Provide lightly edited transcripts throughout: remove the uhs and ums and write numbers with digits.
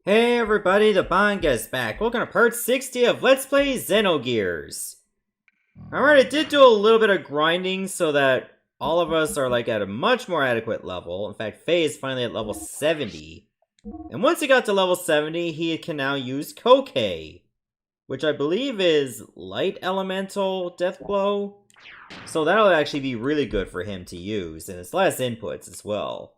Hey everybody, the Banga's back. Welcome to part 60 of Let's Play Xenogears. Alright, I did do a little bit of grinding so that all of us are like at a much more adequate level. In fact, Faye is finally at level 70. And once he got to level 70, he can now use Kokei, which I believe is Light Elemental Death Blow. So that'll actually be really good for him to use, and it's less inputs as well.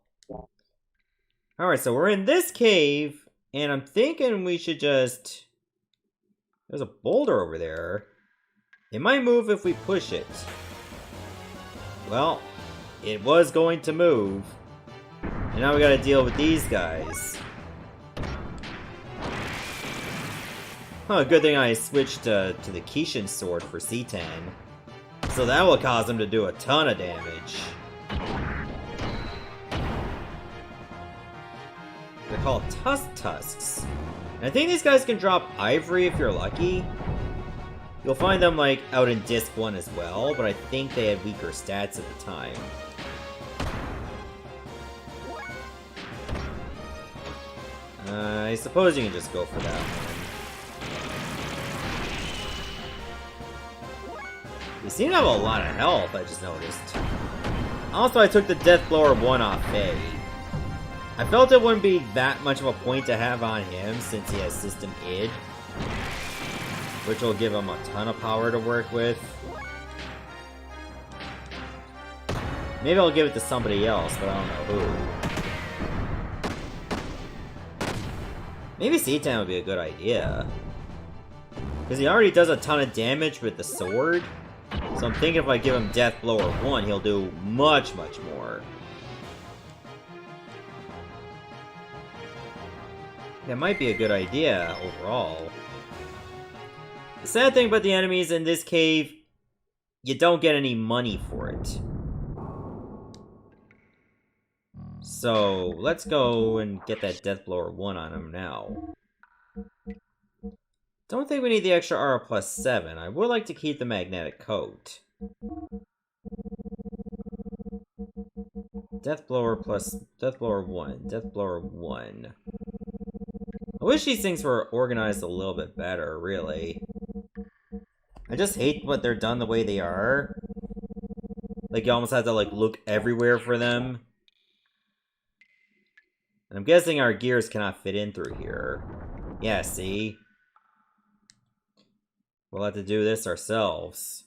Alright, so we're in this cave. And I'm thinking we should just... There's a boulder over there. It might move if we push it. Well, it was going to move. And now we gotta deal with these guys. Oh, good thing I switched to the Kishin sword for C10. So that will cause him to do a ton of damage. They're called Tusks. And I think these guys can drop ivory if you're lucky. You'll find them like out in Disc 1 as well, but I think they had weaker stats at the time. I suppose you can just go for that one. You seem to have a lot of health, I just noticed. Also, I took the Death Blower 1 off Faye. I felt it wouldn't be that much of a point to have on him since he has System id, which will give him a ton of power to work with. Maybe I'll give it to somebody else, but I don't know who. Maybe C10 would be a good idea. Because he already does a ton of damage with the sword. So I'm thinking if I give him Death Blower 1, he'll do much, much more. That might be a good idea, overall. The sad thing about the enemies in this cave, you don't get any money for it. So, let's go and get that Death Blower 1 on him now. Don't think we need the extra R plus 7. I would like to keep the magnetic coat. Death Blower 1. Death Blower 1. I wish these things were organized a little bit better, really. I just hate what they're done the way they are. Like, you almost have to, like, look everywhere for them. And I'm guessing our gears cannot fit in through here. Yeah, see? We'll have to do this ourselves.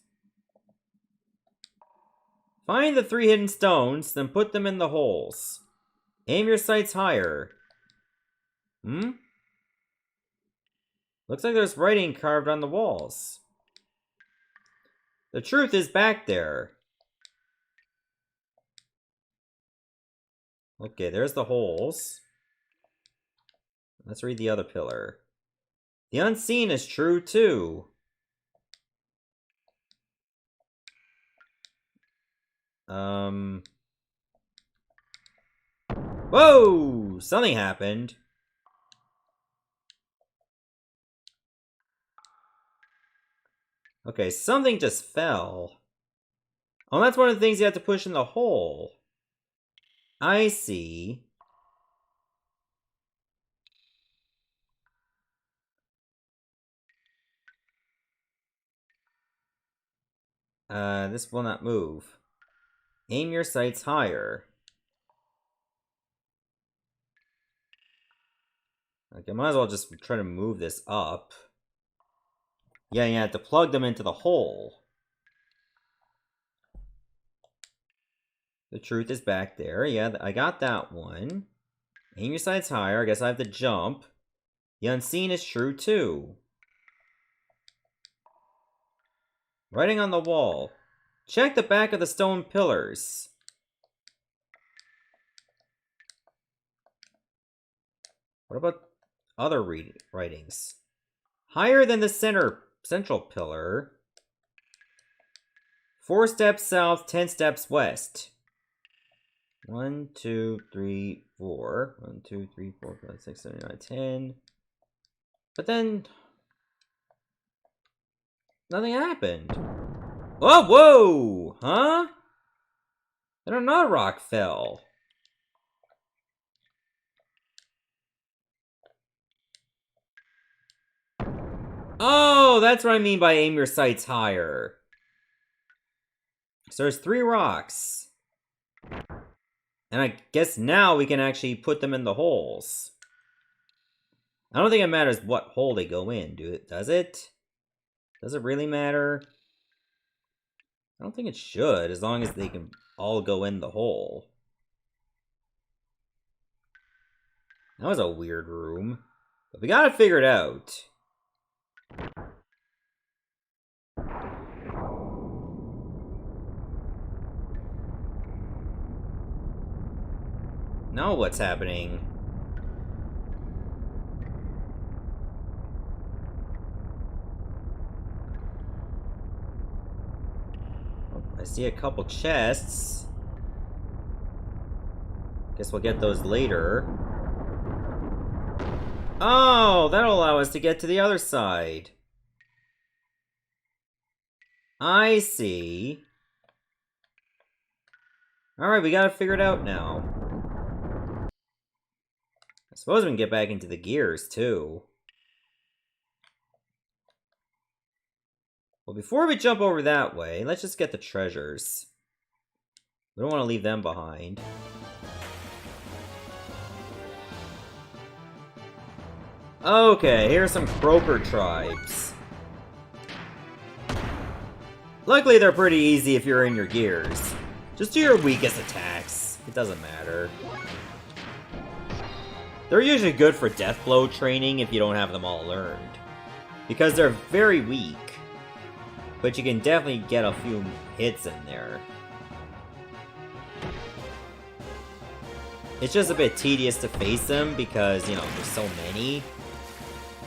Find the 3 hidden stones, then put them in the holes. Aim your sights higher. Hmm? Looks like there's writing carved on the walls. The truth is back there. Okay, there's the holes. Let's read the other pillar. The unseen is true too. Whoa! Something happened. Okay, something just fell. Oh, that's one of the things you have to push in the hole. I see. This will not move. Aim your sights higher. Okay, might as well just try to move this up. Yeah, you have to plug them into the hole. The truth is back there. Yeah, I got that one. Aim your sights higher. I guess I have to jump. The unseen is true too. Writing on the wall. Check the back of the stone pillars. What about other writings? Higher than the central pillar. 4 steps south, 10 steps west. 1, 2, 3, 4. 1, 2, 3, 4, 5, 6, 7, 8, 9, 10. But then... nothing happened. Oh, whoa! Huh? Then another rock fell. Oh, that's what I mean by aim your sights higher. So there's 3 rocks. And I guess now we can actually put them in the holes. I don't think it matters what hole they go in, does it? Does it really matter? I don't think it should, as long as they can all go in the hole. That was a weird room. But we gotta figure it out. Now what's happening? Oh, I see a couple chests. Guess we'll get those later. Oh, that'll allow us to get to the other side. I see. Alright, we gotta figure it out now. I suppose we can get back into the gears, too. Well, before we jump over that way, let's just get the treasures. We don't want to leave them behind. Okay, here's some croaker tribes. Luckily, they're pretty easy if you're in your gears. Just do your weakest attacks. It doesn't matter. They're usually good for death blow training if you don't have them all learned. Because they're very weak. But you can definitely get a few hits in there. It's just a bit tedious to face them because, you know, there's so many.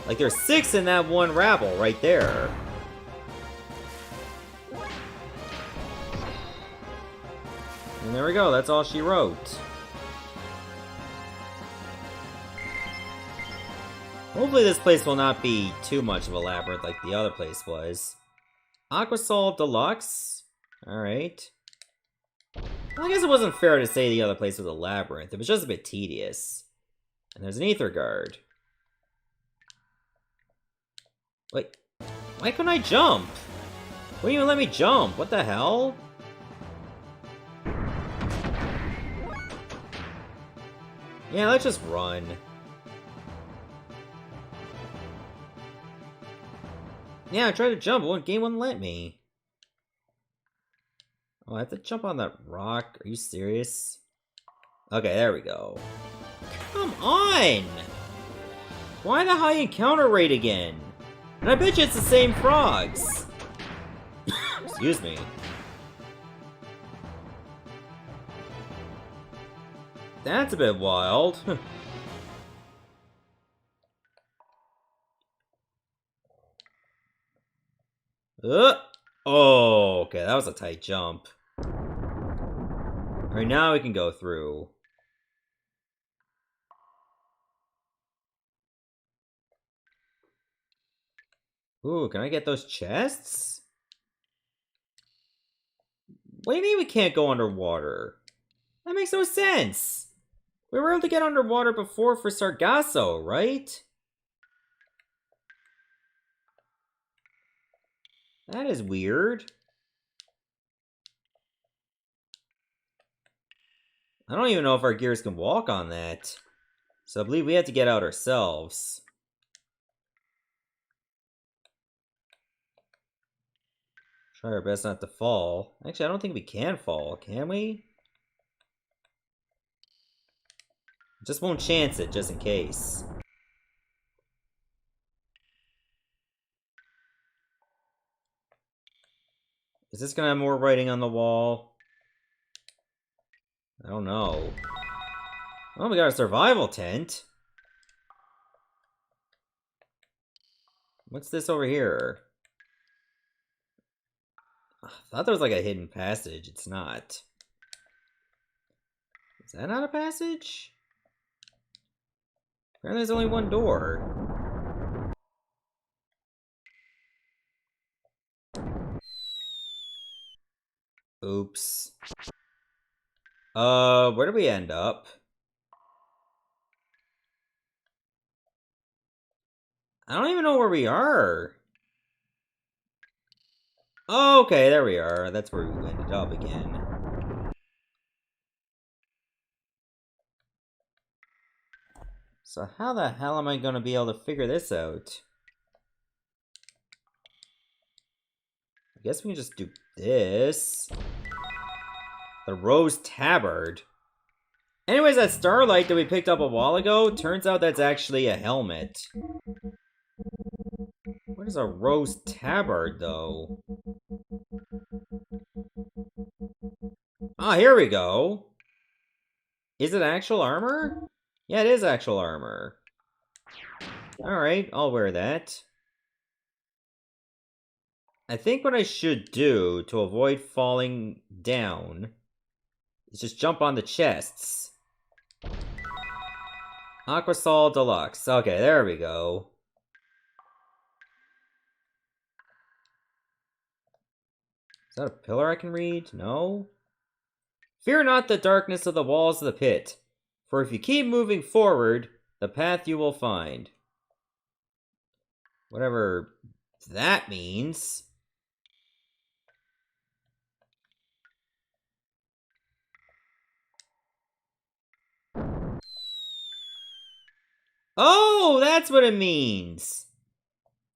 Like, there's 6 in that one rabble right there. And there we go, that's all she wrote. Hopefully this place will not be too much of a labyrinth like the other place was. Aquasol Deluxe? Alright. Well, I guess it wasn't fair to say the other place was a labyrinth. It was just a bit tedious. And there's an ether guard. Wait, why couldn't I jump? Wouldn't even let me jump. What the hell? Yeah, let's just run. Yeah, I tried to jump, but game wouldn't let me. Oh, I have to jump on that rock? Are you serious? Okay, there we go. Come on! Why the high encounter rate again? And I bet you it's the same frogs! Excuse me. That's a bit wild. Oh, okay, that was a tight jump. Alright, now we can go through. Ooh, can I get those chests? What do you mean we can't go underwater? That makes no sense! We were able to get underwater before for Sargasso, right? That is weird. I don't even know if our gears can walk on that. So I believe we have to get out ourselves. Try our best not to fall. Actually, I don't think we can fall, can we? Just won't chance it, just in case. Is this gonna have more writing on the wall? I don't know. Oh, we got a survival tent. What's this over here? I thought there was like a hidden passage. It's not. Is that not a passage? Apparently there's only one door. Oops. Where do we end up? I don't even know where we are. Okay, there we are. That's where we ended up again. So how the hell am I going to be able to figure this out? I guess we can just do this. The Rose Tabard. Anyways, that starlight that we picked up a while ago, turns out that's actually a helmet. What is a Rose Tabard, though? Ah, here we go. Is it actual armor? Yeah, it is actual armor. Alright, I'll wear that. I think what I should do to avoid falling down is just jump on the chests. Aquasol Deluxe. Okay, there we go. Is that a pillar I can read? No? Fear not the darkness of the walls of the pit, for if you keep moving forward, the path you will find. Whatever that means. Oh, that's what it means!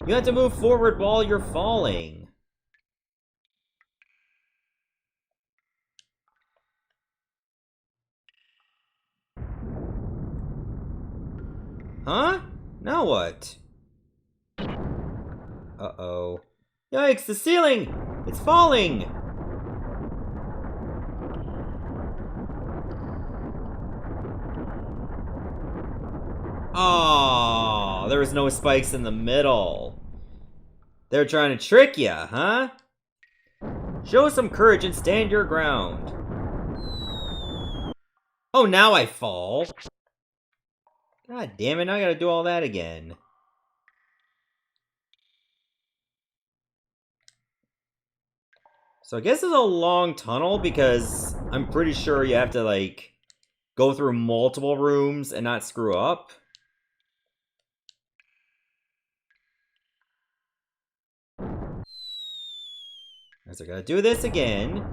You have to move forward while you're falling. Huh? Now what? Uh-oh. Yikes, the ceiling! It's falling! Oh, there was no spikes in the middle. They're trying to trick ya, huh? Show some courage and stand your ground. Oh, now I fall. God damn it, now I gotta do all that again. So I guess it's a long tunnel because I'm pretty sure you have to, like, go through multiple rooms and not screw up. So I gotta do this again.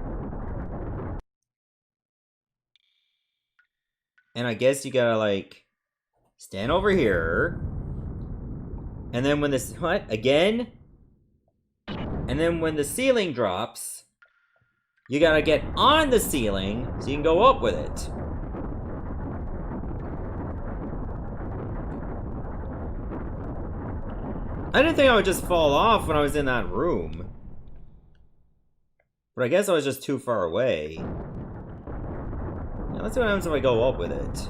And I guess you gotta, like, stand over here. And then when this... What? Again? And then when the ceiling drops, you gotta get on the ceiling so you can go up with it. I didn't think I would just fall off when I was in that room. But I guess I was just too far away. Now let's see what happens if I go up with it.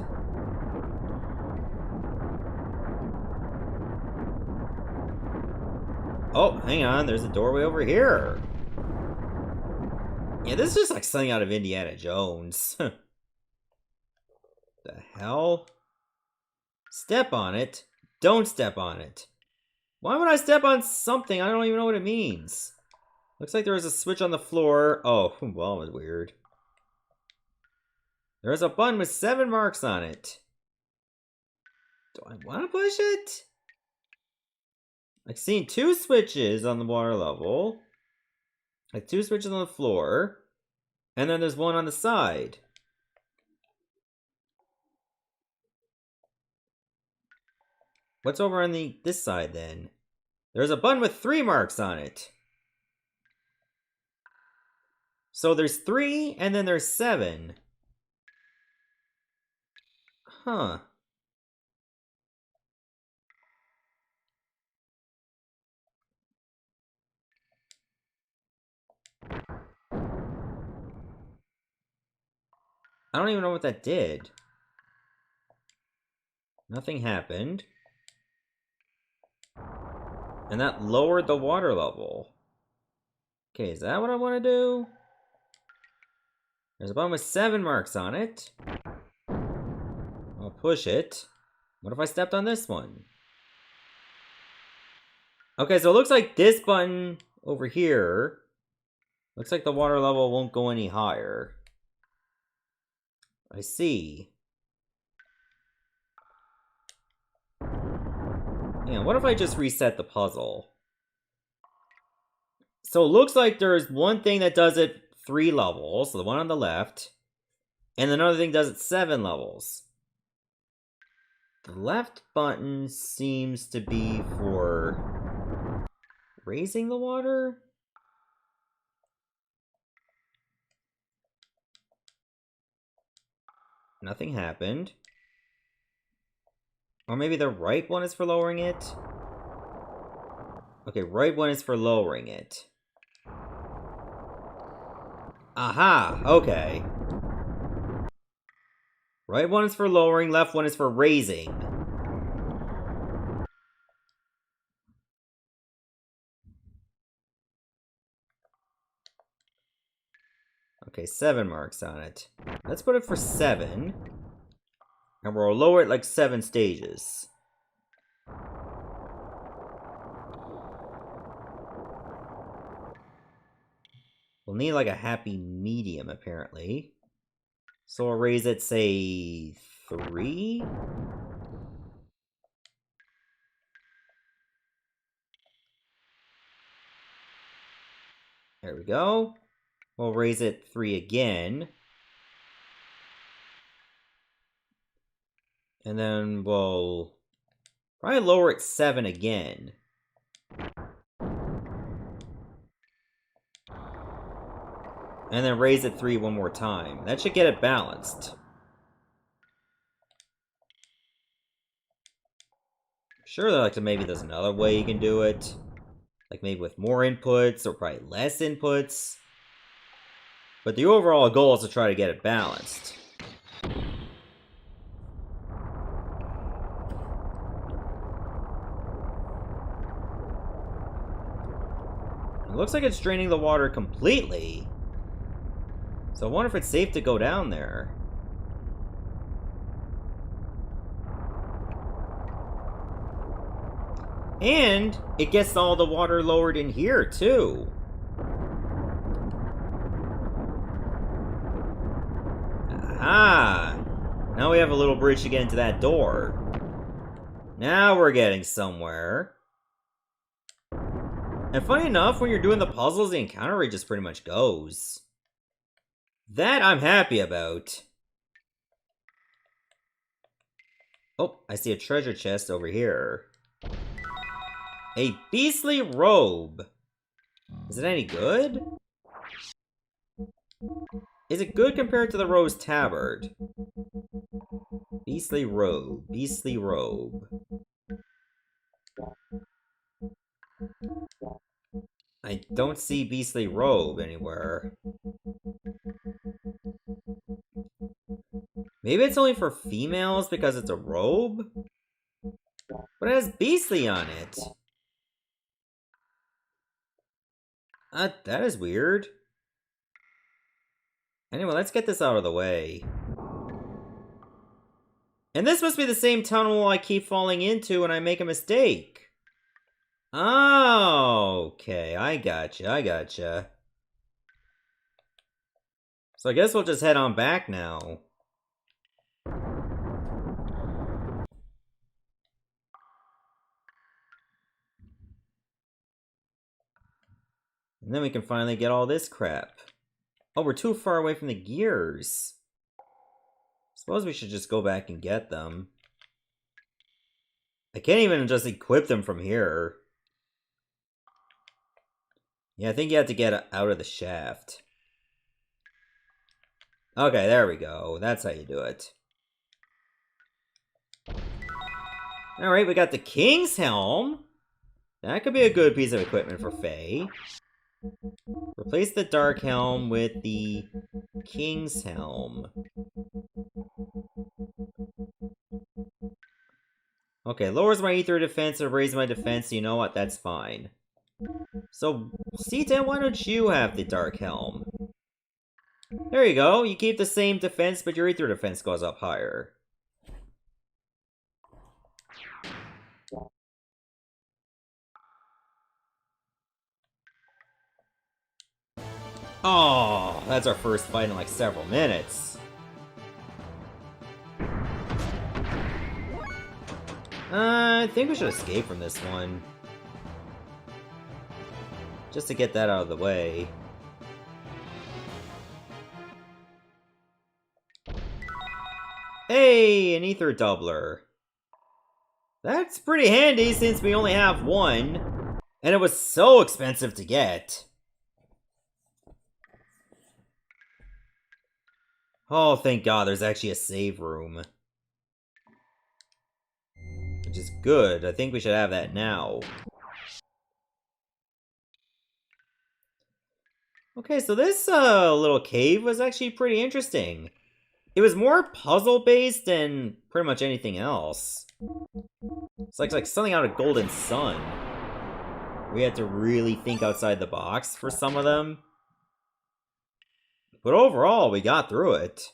Oh, hang on, there's a doorway over here. Yeah, this is just like something out of Indiana Jones. The hell? Step on it. Don't step on it. Why would I step on something? I don't even know what it means. Looks like there was a switch on the floor. Oh, well, it was weird. There's a button with 7 marks on it. Do I want to push it? I've seen 2 switches on the water level. Like 2 switches on the floor. And then there's one on the side. What's over on this side then? There's a button with 3 marks on it. So there's 3 and then there's 7. Huh. I don't even know what that did. Nothing happened. And that lowered the water level. Okay, is that what I want to do? There's a button with 7 marks on it. I'll push it. What if I stepped on this one? Okay, so it looks like this button over here. Looks like the water level won't go any higher. I see. Yeah, what if I just reset the puzzle? So it looks like there's one thing that does it 3 levels, so the one on the left, and another thing does it 7 levels. The left button seems to be for raising the water? Nothing happened. Or maybe the right one is for lowering it? Okay, right one is for lowering it. Aha! Okay. Right one is for lowering, left one is for raising. Okay, 7 marks on it. Let's put it for 7. And we'll lower it like 7 stages. We'll need like a happy medium, apparently. So we'll raise it, say, 3? There we go. We'll raise it 3 again. And then we'll probably lower it 7 again. And then raise it 3 one more time. That should get it balanced. Sure, like maybe there's another way you can do it. Like maybe with more inputs, or probably less inputs. But the overall goal is to try to get it balanced. It looks like it's draining the water completely. So I wonder if it's safe to go down there. And it gets all the water lowered in here, too. Aha! Now we have a little bridge to get into that door. Now we're getting somewhere. And funny enough, when you're doing the puzzles, the encounter rate just pretty much goes. That I'm happy about. Oh, I see a treasure chest over here. A beastly robe. Is it any good? Is it good compared to the rose tabard? Beastly robe. Beastly robe. I don't see beastly robe anywhere. Maybe it's only for females because it's a robe? But it has beastly on it. That is weird. Anyway, let's get this out of the way. And this must be the same tunnel I keep falling into when I make a mistake. Oh, okay, I gotcha. So I guess we'll just head on back now. And then we can finally get all this crap. Oh, we're too far away from the gears. Suppose we should just go back and get them. I can't even just equip them from here. Yeah, I think you have to get out of the shaft. Okay, there we go. That's how you do it. Alright, we got the King's Helm. That could be a good piece of equipment for Faye. Replace the Dark Helm with the King's Helm. Okay, lowers my ether defense and raises my defense, so you know what, that's fine. So, C10, why don't you have the Dark Helm? There you go, you keep the same defense, but your ether defense goes up higher. Oh, that's our first fight in like several minutes. I think we should escape from this one. just to get that out of the way. Hey, an ether doubler. That's pretty handy since we only have one, and it was so expensive to get. Oh, thank God, there's actually a save room. Which is good. I think we should have that now. Okay, so this little cave was actually pretty interesting. It was more puzzle-based than pretty much anything else. It's like something out of Golden Sun. We had to really think outside the box for some of them. But overall, we got through it.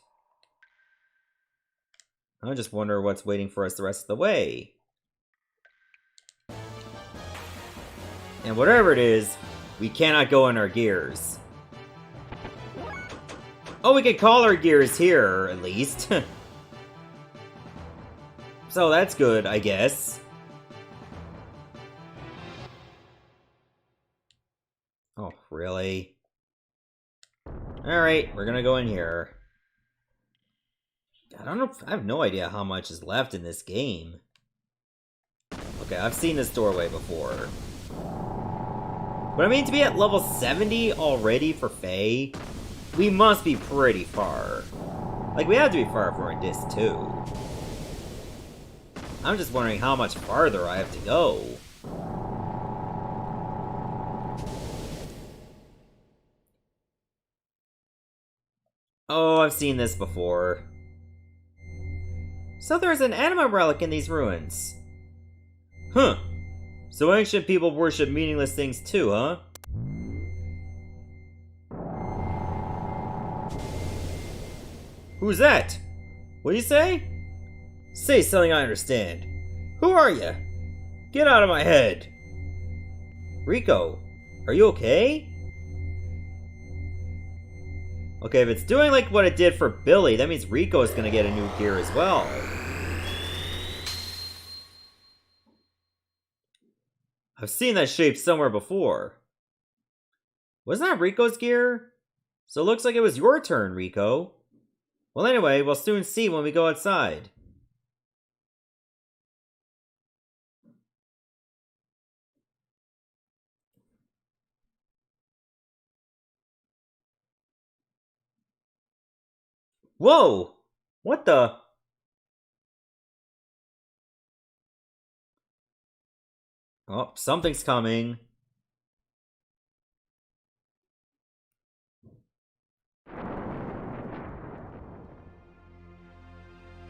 I just wonder what's waiting for us the rest of the way. And whatever it is, we cannot go in our gears. Oh, we can call our gears here, at least. So that's good, I guess. Oh, really? Alright, we're gonna go in here. I don't know, I have no idea how much is left in this game. Okay, I've seen this doorway before. But I mean, to be at level 70 already for Faye, we must be pretty far. Like, we have to be far if we're in Disc 2. I'm just wondering how much farther I have to go. Oh, I've seen this before. So there's an Anima relic in these ruins. Huh. So ancient people worship meaningless things too, huh? Who's that? What do you say? Say something I understand. Who are you? Get out of my head. Rico, are you okay? Okay, if it's doing like what it did for Billy, that means Rico is gonna get a new gear as well. I've seen that shape somewhere before. Wasn't that Rico's gear? So it looks like it was your turn, Rico. Well, anyway, we'll soon see when we go outside. Whoa! What the? Oh, something's coming.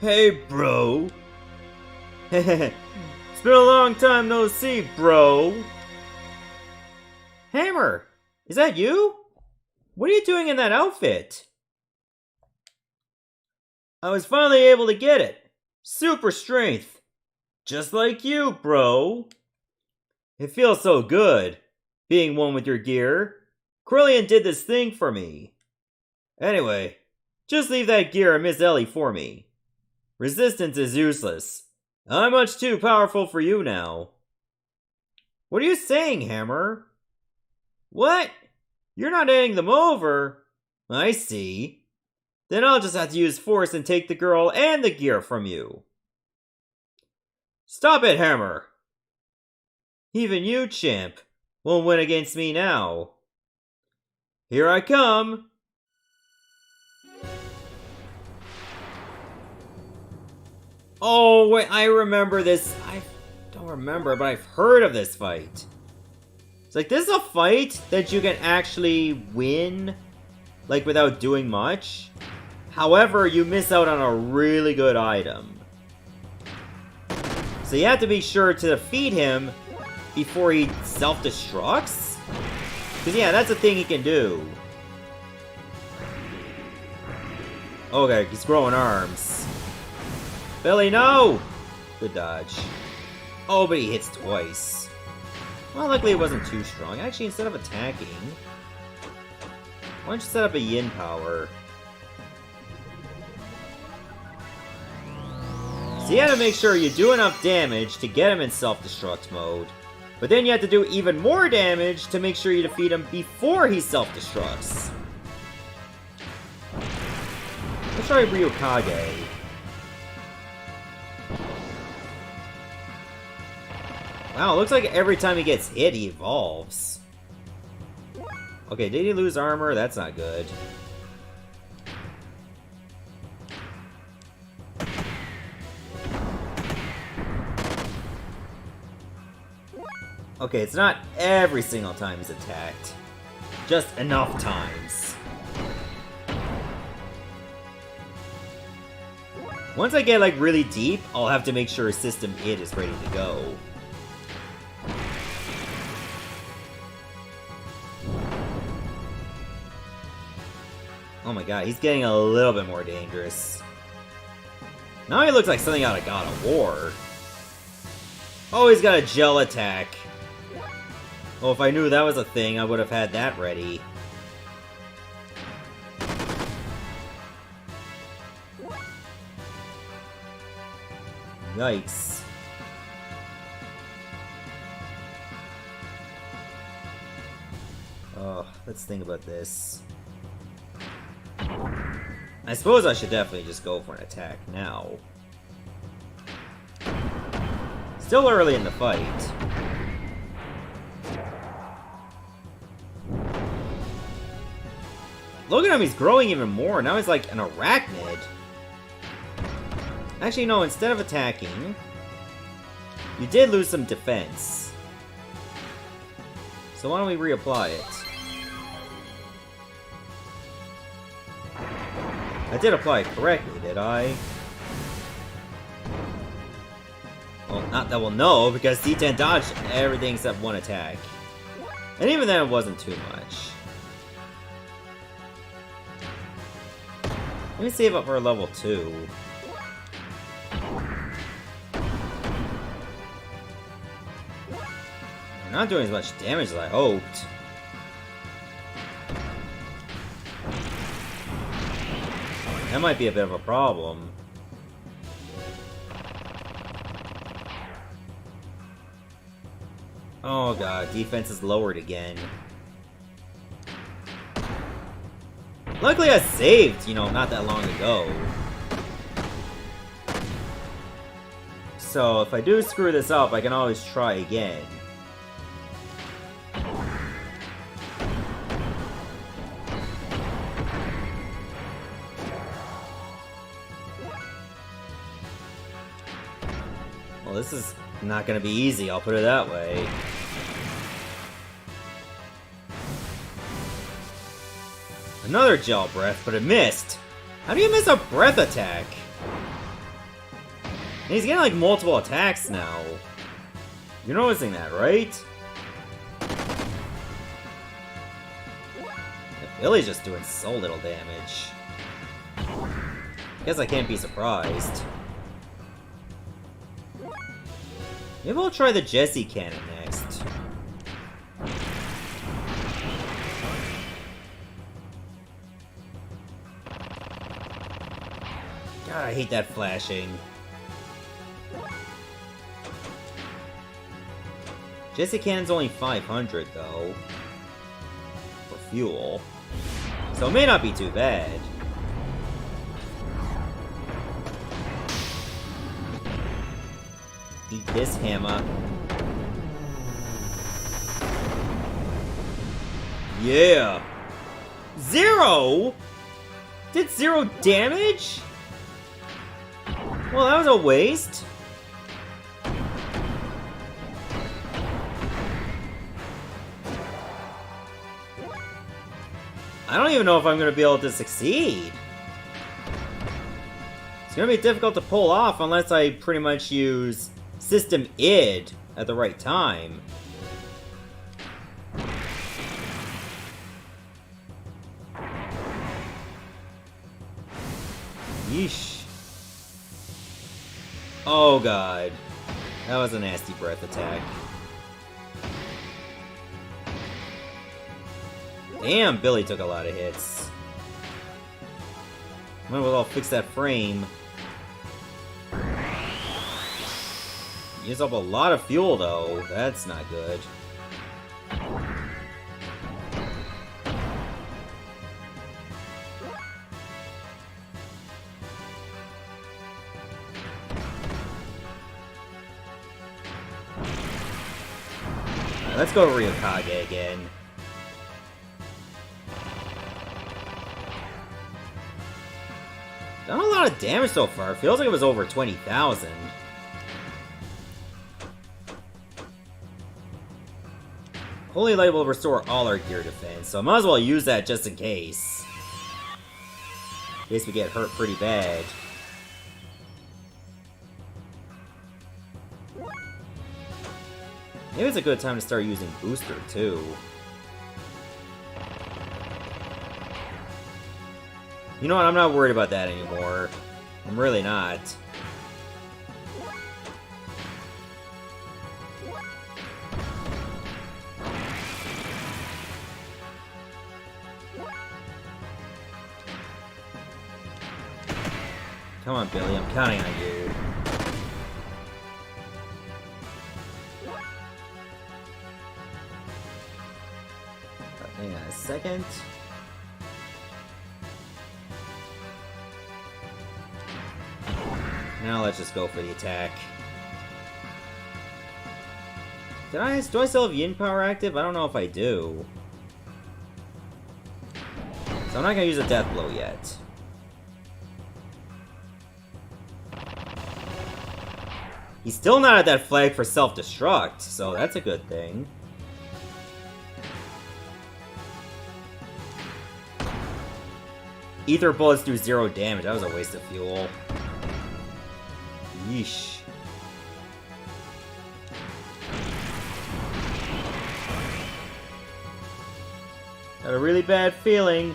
Hey, bro. It's been a long time no see, bro. Hammer, is that you? What are you doing in that outfit? I was finally able to get it. Super strength. Just like you, bro. It feels so good, being one with your gear. Krillian did this thing for me. Anyway, just leave that gear and Miss Elly for me. Resistance is useless. I'm much too powerful for you now. What are you saying, Hammer? What? You're not handing them over? I see. Then I'll just have to use force and take the girl and the gear from you. Stop it, Hammer! Even you, champ, won't win against me now. Here I come! Oh, wait, I remember this. I don't remember, but I've heard of this fight. It's like, this is a fight that you can actually win, like, without doing much. However, you miss out on a really good item. So you have to be sure to defeat him before he self-destructs? Because, yeah, that's a thing he can do. Okay, he's growing arms. Billy, no! Good dodge. Oh, but he hits twice. Well, luckily it wasn't too strong. Actually, instead of attacking, why don't you set up a yin power? So you gotta make sure you do enough damage to get him in self-destruct mode. But then you have to do even more damage to make sure you defeat him before he self-destructs. Let's try Ryukage. Wow, it looks like every time he gets hit, he evolves. Okay, did he lose armor? That's not good. Okay, it's not every single time he's attacked. Just enough times. Once I get, like, really deep, I'll have to make sure System Id is ready to go. Oh my god, he's getting a little bit more dangerous. Now he looks like something out of God of War. Oh, he's got a gel attack. Oh, if I knew that was a thing, I would have had that ready. Yikes. Oh, let's think about this. I suppose I should definitely just go for an attack now. Still early in the fight. Look at him, he's growing even more. Now he's like an arachnid. Actually, no, instead of attacking, you did lose some defense. So why don't we reapply it? I did apply it correctly, did I? Well, not that we'll know, because D10 dodged everything except one attack. And even then, it wasn't too much. Let me save up for level 2. We're not doing as much damage as I hoped. That might be a bit of a problem. Oh god, defense is lowered again. Luckily I saved, you know, not that long ago. So if I do screw this up, I can always try again. Well, this is not gonna be easy, I'll put it that way. Another gel breath, but it missed. How do you miss a breath attack? And he's getting like multiple attacks now. You're noticing that, right? Elly's just doing so little damage. Guess I can't be surprised. Maybe I'll try the Jessie cannon next. God, I hate that flashing. Jessie cannon's only 500 though. For fuel. So it may not be too bad. Eat this hammer. Yeah! 0?! Did 0 damage?! Well, that was a waste. I don't even know if I'm going to be able to succeed. It's going to be difficult to pull off unless I pretty much use System Id at the right time. Yeesh. Oh god. That was a nasty breath attack. Damn, Billy took a lot of hits. Might as well fix that frame. Use up a lot of fuel, though. That's not good. Let's go Ryukage again. Done a lot of damage so far. Feels like it was over 20,000. Holy Light will restore all our gear defense, so I might as well use that just in case. In case we get hurt pretty bad. Maybe it's a good time to start using Booster, too. You know what, I'm not worried about that anymore. I'm really not. Come on, Billy, I'm counting on you. Hang on a second. Now let's just go for the attack. Do I still have Yin Power active? I don't know if I do. So I'm not gonna use a Death Blow yet. He's still not at that flag for self-destruct, so that's a good thing. Ether bullets do 0 damage. That was a waste of fuel. Yeesh. Got a really bad feeling.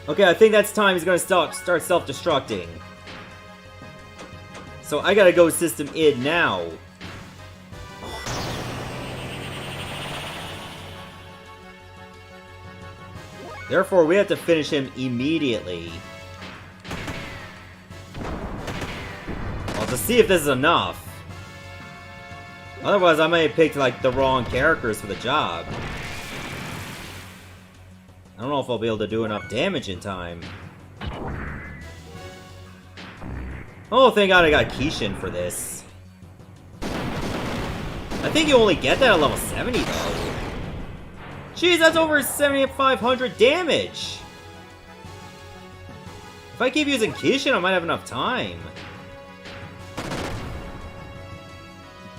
Okay, I think that's time he's gonna start self-destructing. So I gotta go System id now. Therefore, we have to finish him immediately. Well, to see if this is enough. Otherwise, I may have picked, like, the wrong characters for the job. I don't know if I'll be able to do enough damage in time. Oh, thank God I got Kishin for this. I think you only get that at level 70, though. Jeez, that's over 7,500 damage! If I keep using Kishin, I might have enough time.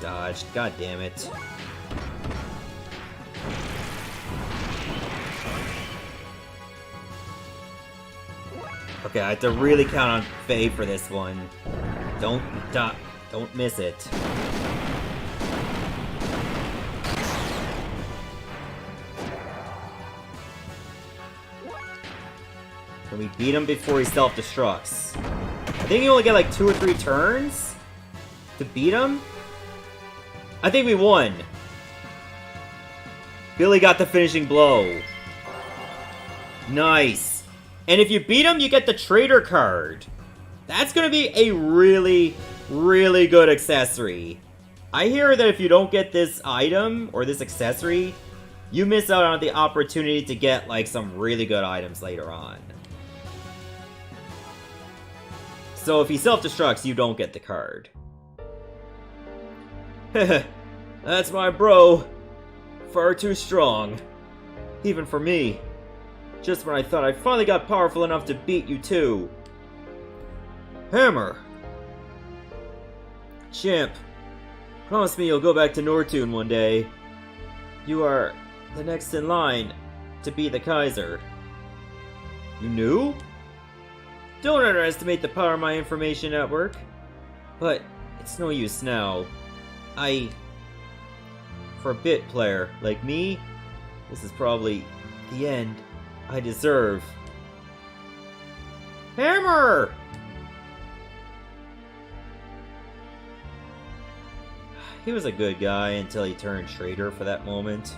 Dodged, god damn it. Okay, I have to really count on Faye for this one. Don't miss it. Can we beat him before he self-destructs? I think you only get like 2 or 3 turns to beat him. I think we won. Billy got the finishing blow. Nice. And if you beat him, you get the Trader card. That's gonna be a really, really good accessory. I hear that if you don't get this item, or this accessory, you miss out on the opportunity to get, like, some really good items later on. So if he self-destructs, you don't get the card. That's my bro. Far too strong. Even for me. Just when I thought I finally got powerful enough to beat you too. Hammer! Champ, promise me you'll go back to Nortune one day. You are the next in line to beat the Kaiser. You knew? Don't underestimate the power of my information network. But it's no use now. For a bit player like me, this is probably the end I deserve. Hammer! He was a good guy until he turned traitor for that moment.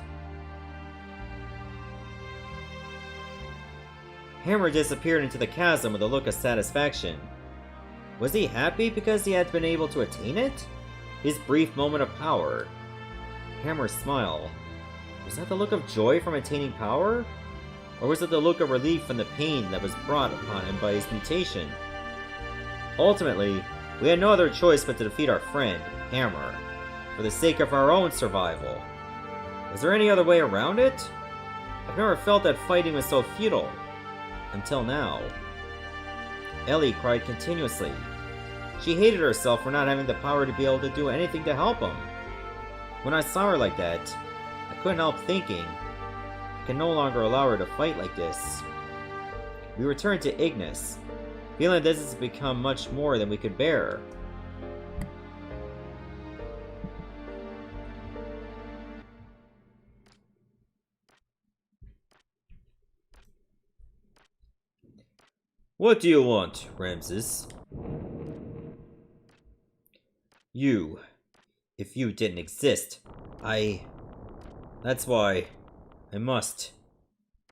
Hammer disappeared into the chasm with a look of satisfaction. Was he happy because he had been able to attain it? his brief moment of power. Hammer's smile. Was that the look of joy from attaining power? Or was it the look of relief from the pain that was brought upon him by his mutation? Ultimately, we had no other choice but to defeat our friend, Hammer, for the sake of our own survival. Was there any other way around it? I've never felt that fighting was so futile. Until now. Elly cried continuously. She hated herself for not having the power to be able to do anything to help him. When I saw her like that, I couldn't help thinking, I can no longer allow her to fight like this. We returned to Ignis, feeling this has become much more than we could bear. What do you want, Ramses? You. If you didn't exist, That's why I must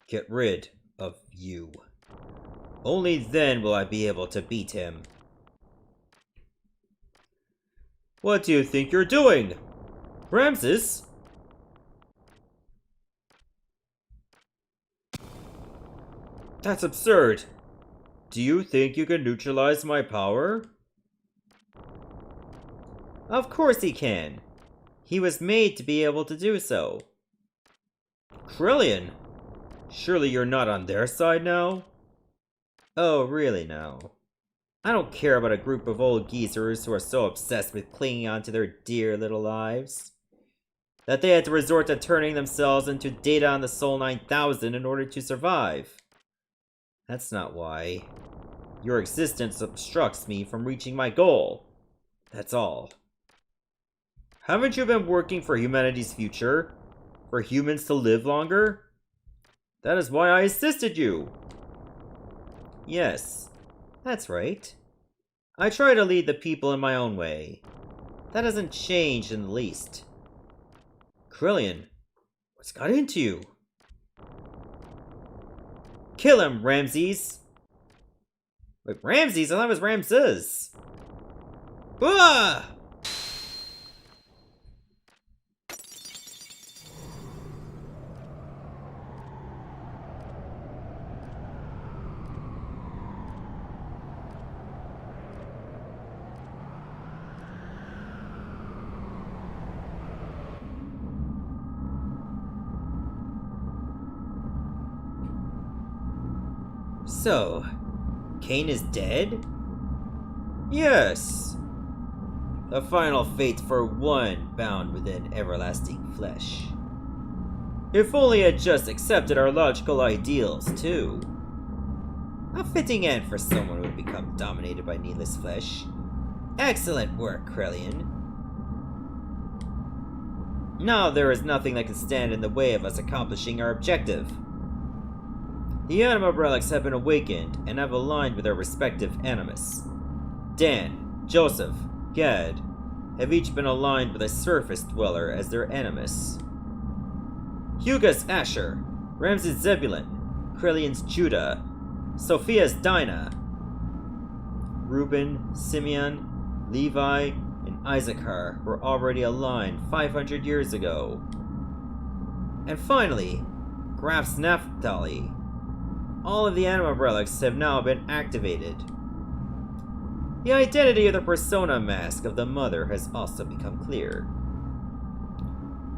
get rid of you. Only then will I be able to beat him. What do you think you're doing, Ramses? That's absurd. Do you think you can neutralize my power? Of course he can. He was made to be able to do so. Krillin? Surely you're not on their side now? Oh, really now? I don't care about a group of old geezers who are so obsessed with clinging on to their dear little lives that they had to resort to turning themselves into Data on the Soul 9000 in order to survive. That's not why. Your existence obstructs me from reaching my goal. That's all. Haven't you been working for humanity's future? For humans to live longer? That is why I assisted you. Yes, that's right. I try to lead the people in my own way. That hasn't changed in the least. Krillin, what's got into you? Kill him, Ramses! Wait, Ramses? I thought it was Ramses! Ah! So, Kane is dead? Yes. The final fate for one bound within everlasting flesh. If only he had just accepted our logical ideals, too. A fitting end for someone who had become dominated by needless flesh. Excellent work, Krillin. Now there is nothing that can stand in the way of us accomplishing our objective. The Anima relics have been awakened and have aligned with their respective animus. Dan, Joseph, Gad have each been aligned with a surface dweller as their animus. Huga's Asher, Ramses Zebulon, Krillian's Judah, Sophia's Dinah, Reuben, Simeon, Levi, and Issachar were already aligned 500 years ago. And finally, Graf's Naphtali. All of the Anima relics have now been activated. The identity of the persona mask of the Mother has also become clear.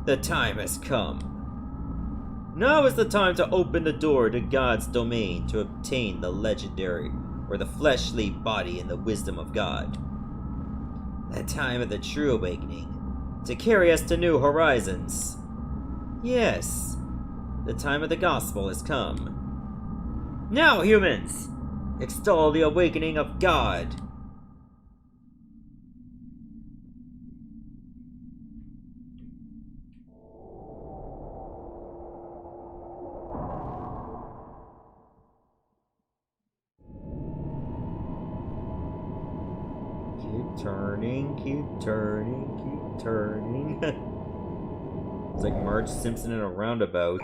The time has come. Now is the time to open the door to God's domain to obtain the legendary, or the fleshly body in the wisdom of God. The time of the true awakening, to carry us to new horizons. Yes, the time of the gospel has come. Now, humans, extol the awakening of God. Keep turning, keep turning, keep turning. It's like Marge Simpson in a roundabout.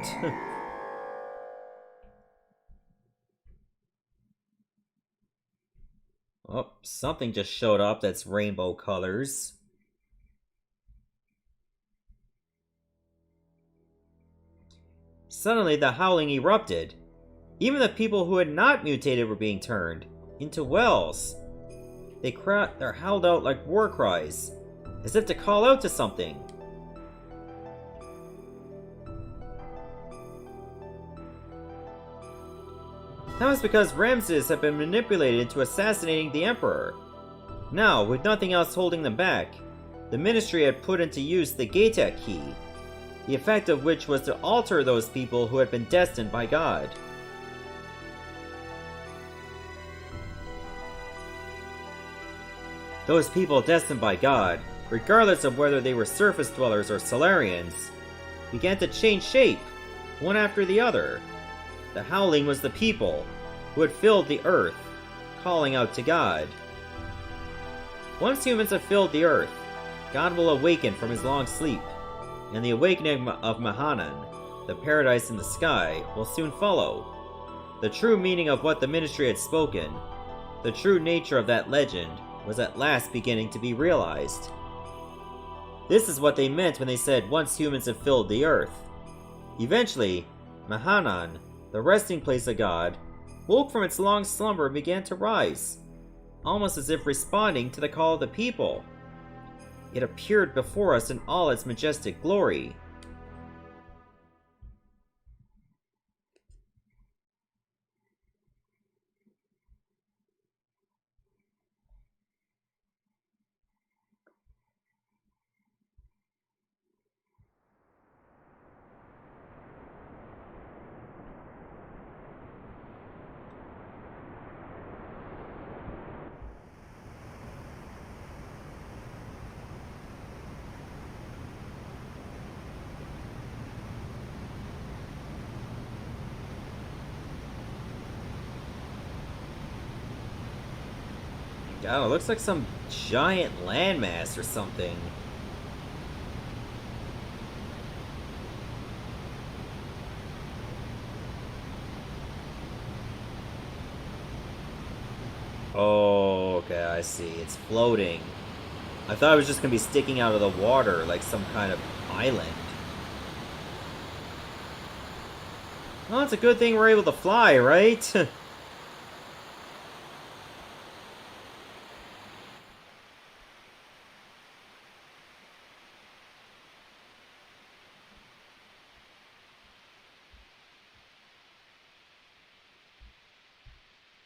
Oh, something just showed up that's rainbow colors. Suddenly, the howling erupted. Even the people who had not mutated were being turned into wells. They howled out like war cries, as if to call out to something. That was because Ramses had been manipulated into assassinating the Emperor. Now, with nothing else holding them back, the Ministry had put into use the Gatek key, the effect of which was to alter those people who had been destined by God. Those people destined by God, regardless of whether they were surface dwellers or Solarians, began to change shape, one after the other. The howling was the people who had filled the earth, calling out to God. Once humans have filled the earth, God will awaken from his long sleep, and the awakening of Mahanon, the paradise in the sky, will soon follow. The true meaning of what the Ministry had spoken, the true nature of that legend, was at last beginning to be realized. This is what they meant when they said, once humans have filled the earth. Eventually, Mahanon, the resting place of God, woke from its long slumber and began to rise, almost as if responding to the call of the people. It appeared before us in all its majestic glory. God, it looks like some giant landmass or something. Oh, okay, I see. It's floating. I thought it was just gonna be sticking out of the water like some kind of island. Well, it's a good thing we're able to fly, right?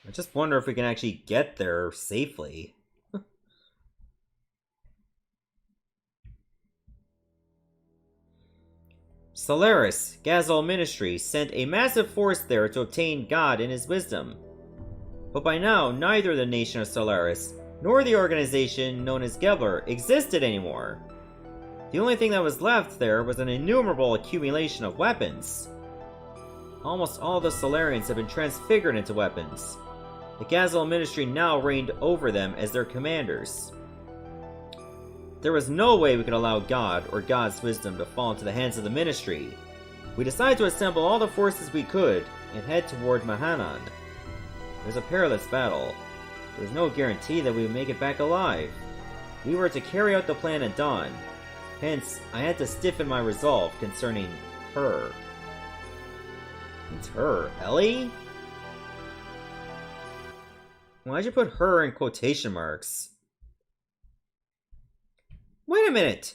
I just wonder if we can actually get there safely. Solaris, Gazol Ministry, sent a massive force there to obtain God and his wisdom. But by now, neither the nation of Solaris, nor the organization known as Gebler, existed anymore. The only thing that was left there was an innumerable accumulation of weapons. Almost all the Solarians had been transfigured into weapons. The Gazol Ministry now reigned over them as their commanders. There was no way we could allow God or God's wisdom to fall into the hands of the Ministry. We decided to assemble all the forces we could and head toward Mahanon. It was a perilous battle. There was no guarantee that we would make it back alive. We were to carry out the plan at dawn. Hence, I had to stiffen my resolve concerning her. It's her, Elly? Why'd you put her in quotation marks? Wait a minute!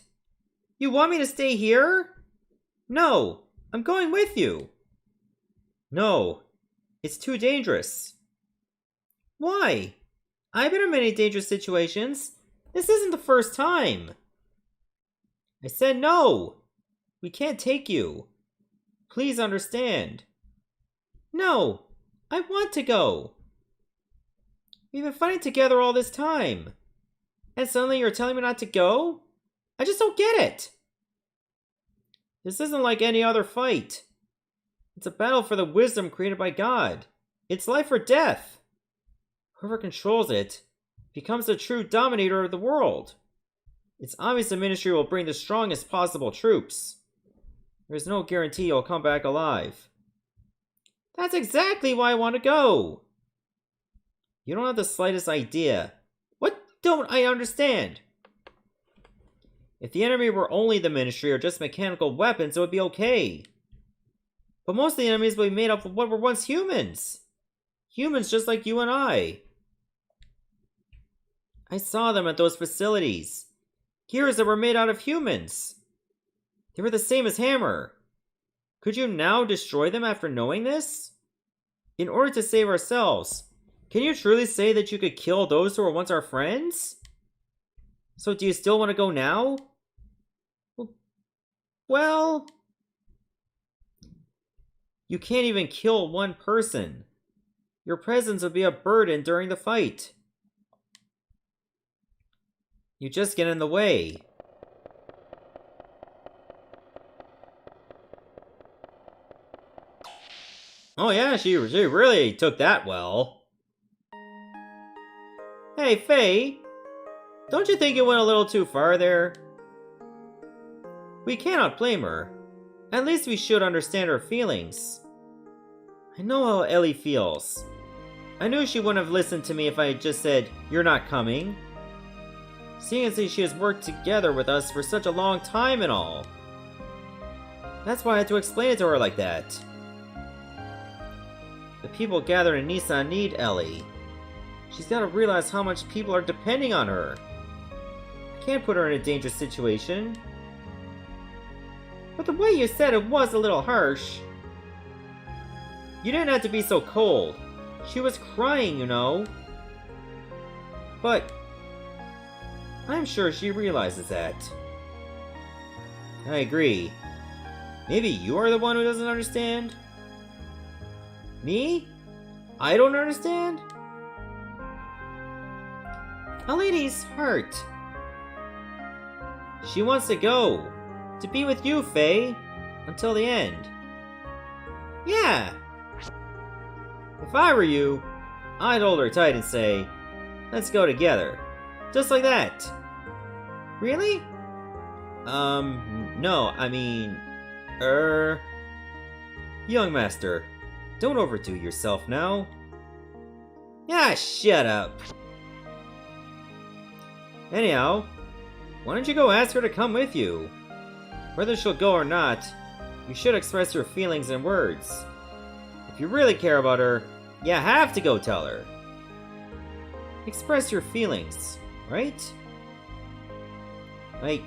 You want me to stay here? No, I'm going with you. No, it's too dangerous. Why? I've been in many dangerous situations. This isn't the first time. I said no. We can't take you. Please understand. No, I want to go. We've been fighting together all this time. And suddenly you're telling me not to go? I just don't get it. This isn't like any other fight. It's a battle for the wisdom created by God. It's life or death. Whoever controls it becomes the true dominator of the world. It's obvious the Ministry will bring the strongest possible troops. There's no guarantee you'll come back alive. That's exactly why I want to go. You don't have the slightest idea. What don't I understand? If the enemy were only the Ministry or just mechanical weapons, it would be okay. But most of the enemies will be made up of what were once humans. Humans just like you and I. I saw them at those facilities. Gears that were made out of humans. They were the same as Hammer. Could you now destroy them after knowing this? In order to save ourselves, can you truly say that you could kill those who were once our friends? So do you still want to go now? Well... You can't even kill one person. Your presence would be a burden during the fight. You just get in the way. Oh yeah, she really took that well. Hey, Faye. Don't you think it went a little too far there? We cannot blame her. At least we should understand her feelings. I know how Elly feels. I knew she wouldn't have listened to me if I had just said, "You're not coming." Seeing as she has worked together with us for such a long time and all. That's why I had to explain it to her like that. The people gathered in Nissan need Elly. She's got to realize how much people are depending on her. I can't put her in a dangerous situation. But the way you said it was a little harsh. You didn't have to be so cold. She was crying, you know. But I'm sure she realizes that. I agree. Maybe you are the one who doesn't understand? Me? I don't understand? A lady's hurt. She wants to go. To be with you, Faye. Until the end. Yeah. If I were you, I'd hold her tight and say, "Let's go together." Just like that. Really? No, I mean... Young master, don't overdo yourself now. Yeah, shut up. Anyhow, why don't you go ask her to come with you? Whether she'll go or not, you should express your feelings in words. If you really care about her, you have to go tell her. Express your feelings, right? I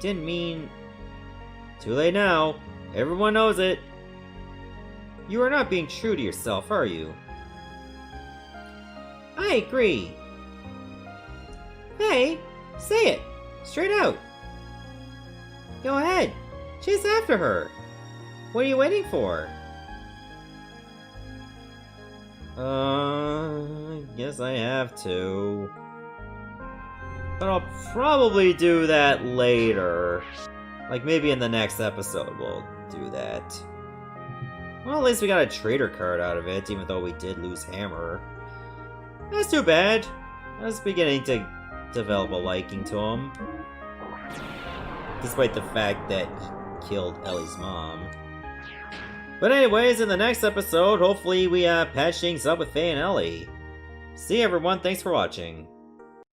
didn't mean... Too late now. Everyone knows it. You are not being true to yourself, are you? I agree. Hey, say it. Straight out. Go ahead. Chase after her. What are you waiting for? I guess I have to. But I'll probably do that later. Like maybe in the next episode we'll do that. Well, at least we got a trader card out of it, even though we did lose Hammer. That's too bad. I was beginning to develop a liking to him. Despite the fact that he killed Elly's mom. But anyways, in the next episode, hopefully we patch things up with Faye and Elly. See you everyone, thanks for watching.